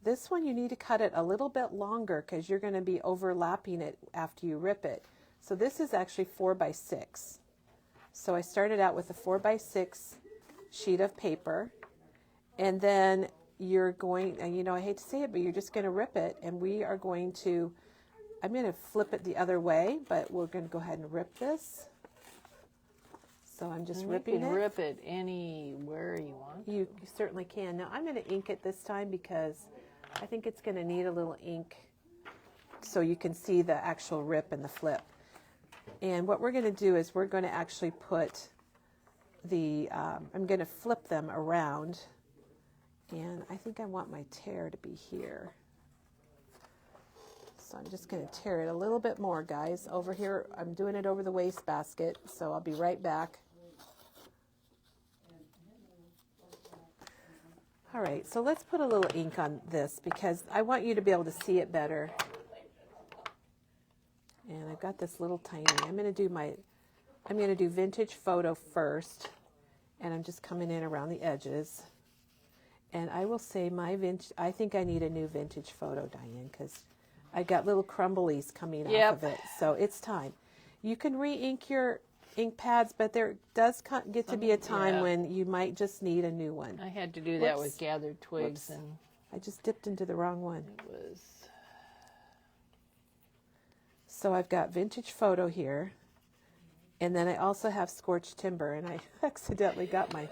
S2: This one you need to cut it a little bit longer because you're going to be overlapping it after you rip it. So this is actually 4 by 6. So I started out with a 4 by 6 sheet of paper, and then you're going, I hate to say it, but you're just going to rip it, and I'm going to flip it the other way, but we're going to go ahead and rip this. So I'm just ripping it.
S1: You can rip it anywhere you want.
S2: You certainly can. Now I'm going to ink it this time because I think it's going to need a little ink so you can see the actual rip and the flip. And what we're going to do is we're going to actually put I'm going to flip them around, and I think I want my tear to be here. So I'm just going to tear it a little bit more, guys. Over here, I'm doing it over the wastebasket, so I'll be right back. All right, so let's put a little ink on this because I want you to be able to see it better. And I've got this little tiny, I'm going to do vintage photo first, and I'm just coming in around the edges. And I will say I think I need a new vintage photo, Diane, because I got little crumblies coming off of it. So it's time. You can re-ink your ink pads, but there does get to be a time when you might just need a new one.
S1: I had to do that with gathered twigs.
S2: And I just dipped into the wrong one. So I've got vintage photo here, and then I also have scorched timber, and I accidentally got my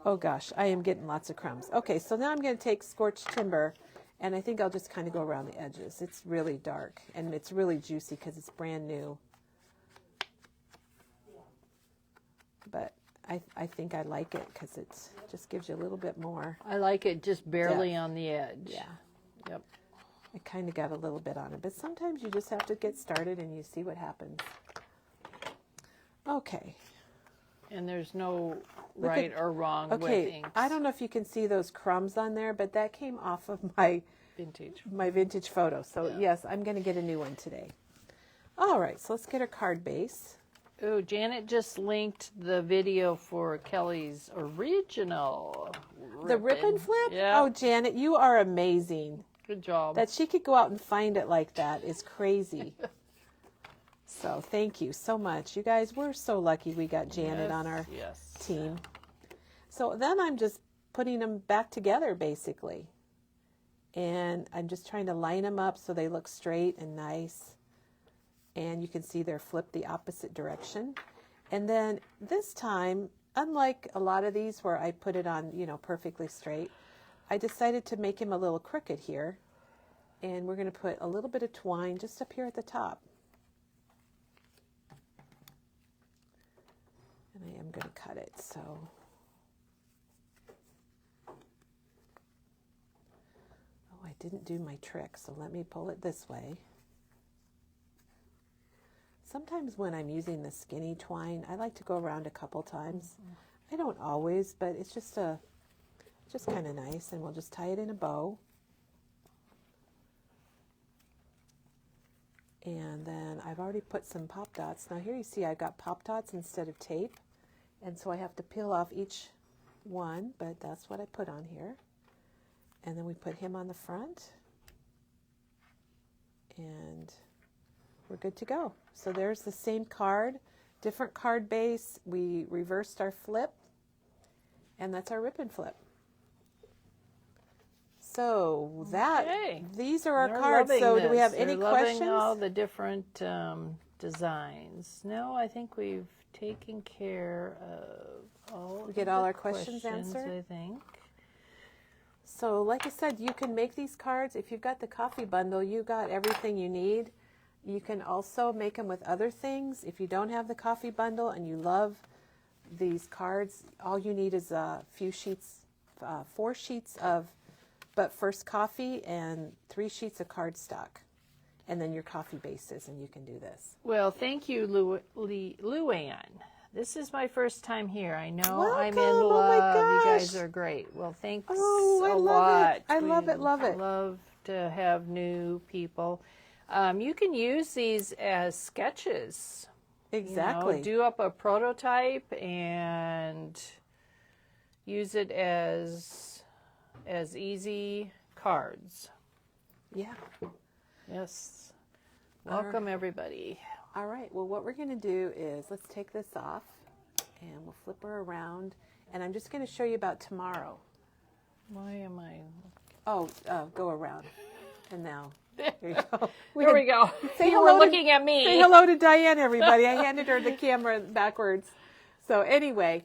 S2: oh gosh, I am getting lots of crumbs. Okay, so now I'm going to take scorched timber, and I think I'll just kind of go around the edges. It's really dark, and it's really juicy because it's brand new. but I think I like it because it just gives you a little bit more.
S1: I like it just barely on the edge.
S2: Yeah.
S1: Yep.
S2: I kind of got a little bit on it, but sometimes you just have to get started and you see what happens. Okay.
S1: And there's no right or wrong with
S2: Okay,
S1: inks.
S2: I don't know if you can see those crumbs on there, but that came off of my vintage photo. So yes, I'm going to get a new one today. All right, so let's get our card base.
S1: Oh, Janet just linked the video for Kellie's original
S2: The rip and flip?
S1: Yeah.
S2: Oh, Janet, you are amazing.
S1: Good job.
S2: That she could go out and find it like that is crazy. So thank you so much. You guys, we're so lucky we got Janet on our team. So then I'm just putting them back together basically. And I'm just trying to line them up so they look straight and nice. And you can see they're flipped the opposite direction. And then this time, unlike a lot of these where I put it on, perfectly straight, I decided to make him a little crooked here. And we're going to put a little bit of twine just up here at the top. And I am going to cut it, so. Oh, I didn't do my trick, so let me pull it this way. Sometimes when I'm using the skinny twine, I like to go around a couple times. I don't always, but it's just kind of nice, and we'll just tie it in a bow. And then I've already put some pop dots. Now here you see I've got pop dots instead of tape, and so I have to peel off each one, but that's what I put on here. And then we put him on the front, and we're good to go. So there's the same card, different card base. We reversed our flip, and that's our rip and flip. So these are our cards. So do we have any questions?
S1: Loving all the different designs. No, I think we've taken care of all.
S2: We get all our questions answered,
S1: I think.
S2: So like I said, you can make these cards. If you've got the coffee bundle, you got everything you need. You can also make them with other things. If you don't have the coffee bundle and you love these cards, all you need is a few sheets, 4 sheets of But First coffee and 3 sheets of cardstock. And then your coffee bases, and you can do this.
S1: Well, thank you, Luann. This is my first time here. I know
S2: Welcome.
S1: I'm in love. You guys are great. Well, thanks a lot.
S2: I love it.
S1: I love to have new people. You can use these as sketches.
S2: Exactly.
S1: Do up a prototype and use it as easy cards.
S2: Yeah.
S1: Yes. Welcome, everybody.
S2: All right. Well, what we're going to do is let's take this off, and we'll flip her around. And I'm just going to show you about tomorrow.
S1: Why am I?
S2: Oh, go around. And now. There you go.
S1: There we go. You were looking at me.
S2: Say hello to Diane, everybody. I handed her the camera backwards. So anyway,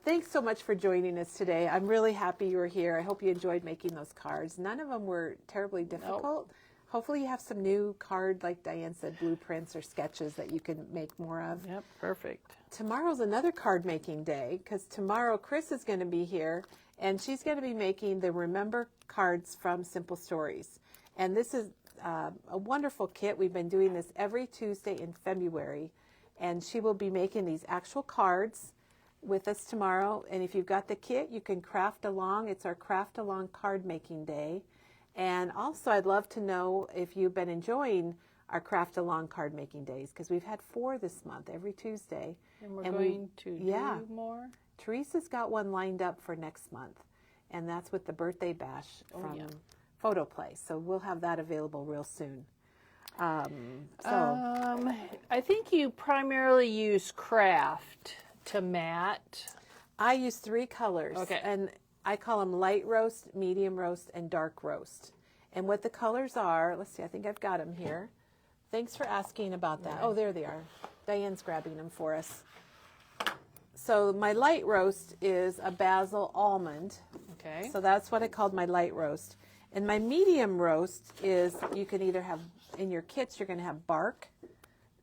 S2: thanks so much for joining us today. I'm really happy you were here. I hope you enjoyed making those cards. None of them were terribly difficult.
S1: Nope.
S2: Hopefully you have some new card, like Diane said, blueprints or sketches that you can make more of.
S1: Yep, perfect.
S2: Tomorrow's another card making day, because tomorrow Chris is going to be here, and she's going to be making the Remember cards from Simple Stories. And this is a wonderful kit. We've been doing this every Tuesday in February, and she will be making these actual cards with us tomorrow. And if you've got the kit, you can craft along. It's our craft along card making day. And also, I'd love to know if you've been enjoying our craft along card making days, because we've had 4 this month, every Tuesday.
S1: And we're going to do more?
S2: Teresa's got one lined up for next month, and that's with the birthday bash from Photo Play. So we'll have that available real soon.
S1: I think you primarily use craft to matte.
S2: I use 3 colors.
S1: Okay.
S2: And I call them light roast, medium roast, and dark roast. And what the colors are, let's see, I think I've got them here. Thanks for asking about that. Oh, there they are. Diane's grabbing them for us. So my light roast is a basil almond.
S1: Okay.
S2: So that's what I called my light roast. And my medium roast is, you can either have, in your kits, you're going to have bark,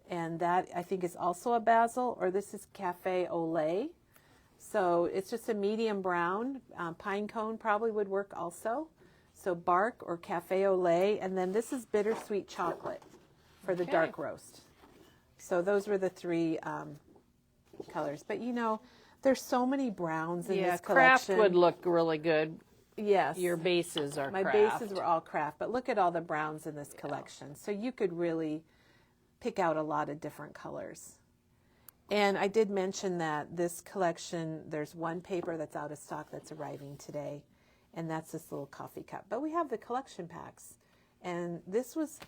S2: And that I think is also a basil, or this is cafe au lait. So it's just a medium brown. Pine cone probably would work also. So bark or cafe au lait. And then this is bittersweet chocolate for the dark roast. So those were the three colors. But you know, there's so many browns in this
S1: craft
S2: collection.
S1: would look really good.
S2: Yes.
S1: Your bases are
S2: My
S1: craft.
S2: bases were all craft. But look at all the browns in this collection. So you could really pick out a lot of different colors. And I did mention that this collection, there's one paper that's out of stock that's arriving today, and that's this little coffee cup. But we have the collection packs. And this was,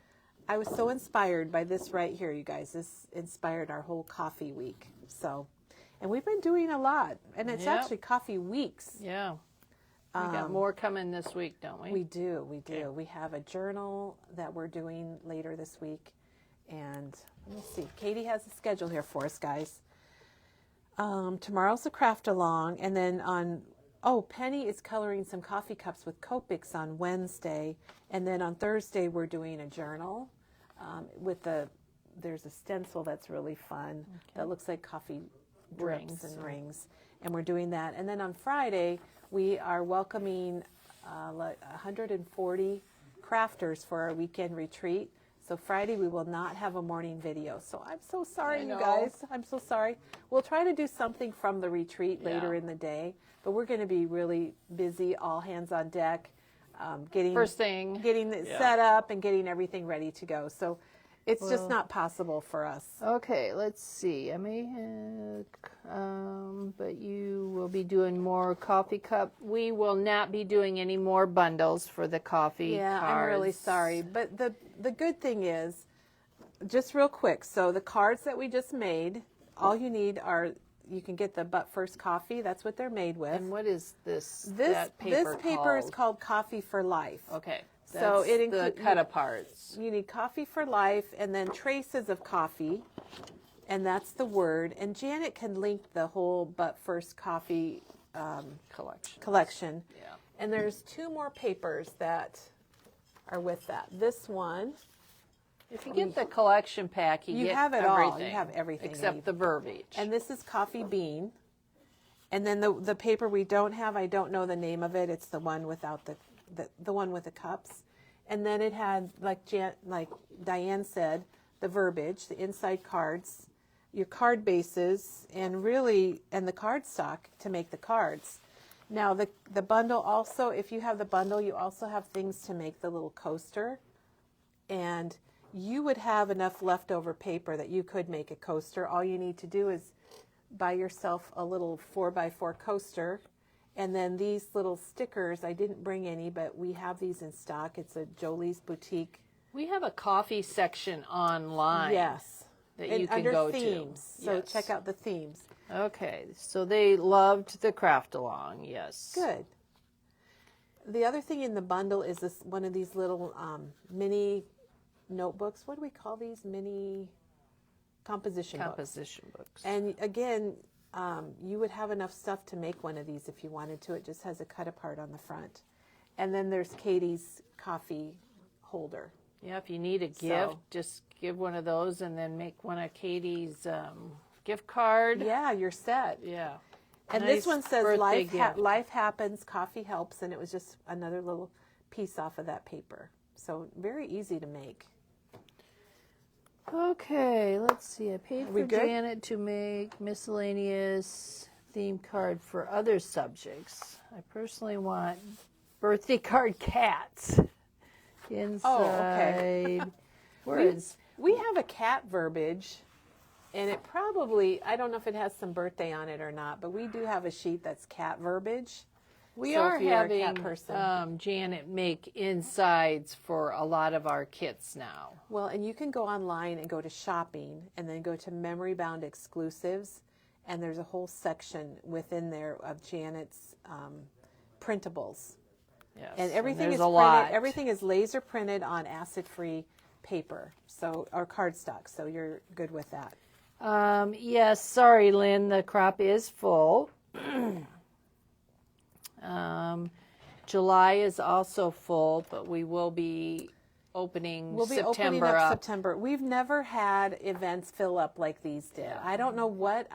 S2: I was so inspired by this right here, you guys. This inspired our whole coffee week. So, and we've been doing a lot, and it's actually coffee weeks.
S1: Yeah. We got more coming this week, don't we?
S2: We do. Okay. We have a journal that we're doing later this week. And let me see. Katie has a schedule here for us, guys. Tomorrow's a craft along, and then Penny is coloring some coffee cups with Copics on Wednesday, and then on Thursday we're doing a journal there's a stencil that's really fun that looks like coffee drips and rings, and we're doing that. And then on Friday we are welcoming 140 crafters for our weekend retreat. So Friday we will not have a morning video. So I'm so sorry, you guys. I'm so sorry. We'll try to do something from the retreat later in the day, but we're going to be really busy, all hands on deck, getting it set up and getting everything ready to go. So it's just not possible for us.
S1: Okay, let's see. I may but you will be doing more coffee cup. We will not be doing any more bundles for the coffee cards.
S2: I'm really sorry. But the good thing is, just real quick, so the cards that we just made, all you need are, you can get the But First Coffee. That's what they're made with.
S1: And what is this?
S2: This paper is called Coffee for Life.
S1: Okay.
S2: So it includes
S1: the cut aparts.
S2: You need Coffee for Life, and then traces of coffee, and that's the word. And Janet can link the whole But First Coffee collection.
S1: Yeah.
S2: And there's two more papers that are with that. This one.
S1: If you get the collection pack, you get
S2: have it
S1: everything.
S2: all. You have everything
S1: except the verbiage.
S2: And this is Coffee Bean. And then the paper we don't have, I don't know the name of it. It's the one without the one with the cups. And then it had, like Diane said, the verbiage, the inside cards, your card bases, and the card stock to make the cards. Now the bundle also, if you have the bundle, you also have things to make the little coaster. And you would have enough leftover paper that you could make a coaster. All you need to do is buy yourself a little 4x4 coaster. And then these little stickers, I didn't bring any, but we have these in stock. It's a Jolie's Boutique.
S1: We have a coffee section online.
S2: Yes.
S1: That you can
S2: under
S1: go
S2: themes.
S1: to.
S2: So check out the themes.
S1: Okay. So they loved the craft along. Yes.
S2: Good. The other thing in the bundle is one of these little mini notebooks. What do we call these? Mini composition
S1: books.
S2: And again, you would have enough stuff to make one of these if you wanted to. It just has a cut apart on the front. And then there's Katie's coffee holder.
S1: Yeah, if you need a gift, just give one of those and then make one of Katie's gift card.
S2: Yeah, you're set.
S1: Yeah.
S2: And
S1: nice
S2: this one says life happens, coffee helps, and it was just another little piece off of that paper. So very easy to make.
S1: Okay, let's see. I paid for Janet to make miscellaneous theme card for other subjects. I personally want birthday card cats inside.
S2: Oh, okay. We have a cat verbiage, and it probably, I don't know if it has some birthday on it or not, but we do have a sheet that's cat verbiage.
S1: We
S2: So
S1: are
S2: if you're a
S1: having
S2: cat person.
S1: Janet make insides for a lot of our kits now.
S2: Well, and you can go online and go to shopping and then go to Memory Bound exclusives, and there's a whole section within there of Janet's printables.
S1: Yes,
S2: And everything is
S1: a
S2: printed.
S1: lot.
S2: Everything is laser printed on acid-free paper, or cardstock. So you're good with that.
S1: Yes, sorry, Lynn, the crop is full. July is also full, but we will be opening
S2: We'll be
S1: September
S2: opening up
S1: up.
S2: September. We've never had events fill up like these did.
S1: Yeah.
S2: I don't know what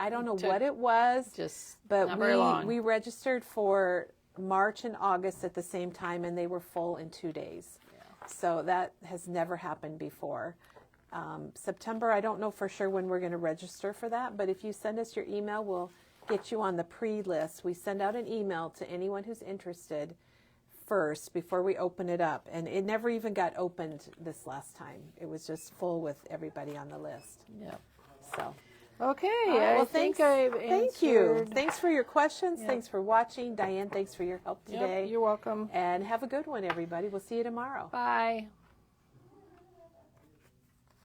S2: it was.
S1: Just
S2: But
S1: not very long.
S2: we registered for March and August at the same time, and they were full in 2 days.
S1: Yeah.
S2: So that has never happened before. September, I don't know for sure when we're going to register for that, but if you send us your email, we'll get you on the pre-list. We send out an email to anyone who's interested first before we open it up, and it never even got opened this last time. It was just full with everybody on the list.
S1: Yeah.
S2: So.
S1: Okay.
S2: Well,
S1: I think I've
S2: thank you.
S1: answered.
S2: Thanks for your questions. Thanks for watching. Diane, thanks for your help
S1: Yep,
S2: today.
S1: you're welcome.
S2: And have a good one, everybody. We'll see you tomorrow.
S1: Bye.